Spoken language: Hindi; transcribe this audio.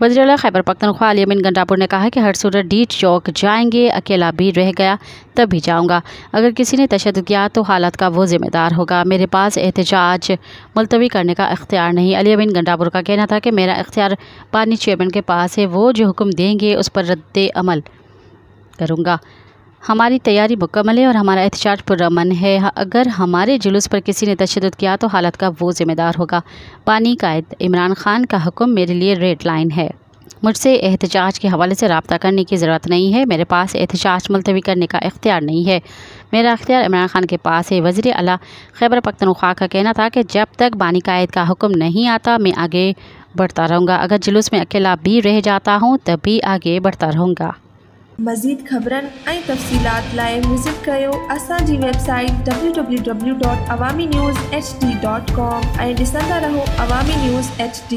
वज़ीर-ए-आला खैबर पख्तूनख्वा अली अमीन गंडापुर ने कहा कि हर सूरत डी चौक जाएंगे, अकेला भी रह गया तब भी जाऊंगा। अगर किसी ने तशद्दुद किया तो हालत का वो जिम्मेदार होगा। मेरे पास एहतजाज मुलतवी करने का इख्तियार नहीं। अली अमीन गंडापुर का कहना था कि मेरा इख्तियार पानी चेयरमैन के पास है, वो जो हुक्म देंगे उस पर रद्द अमल करूँगा। हमारी तैयारी मुकम्मल है और हमारा एहतजाज पुरअमन है। अगर हमारे जुलूस पर किसी ने तशद्दुद किया तो हालत का वो जिम्मेदार होगा। पानी कायद इमरान खान का हुक्म मेरे लिए रेड लाइन है। मुझसे एहतजाज के हवाले से रब्ता करने की ज़रूरत नहीं है। मेरे पास एहतजाज मुलतवी करने का इख्तियार नहीं है। मेरा इख्तियार इमरान खान के पास है। वज़ीर-ए-आला खैबर पख्तूनख्वा का कहना था कि जब तक बानी कायद का हुक्म नहीं आता मैं आगे बढ़ता रहूँगा। अगर जुलूस में अकेला भी रह जाता हूँ तब भी आगे बढ़ता रहूँगा। मज़ीद ख़बरनि ऐं तफ़सीलात लाइ विज़िट कयो असांजी वेबसाइट www.awamiNewsHD.com ऐं ॾिसंदा रहो अवामी न्यूज़ HD।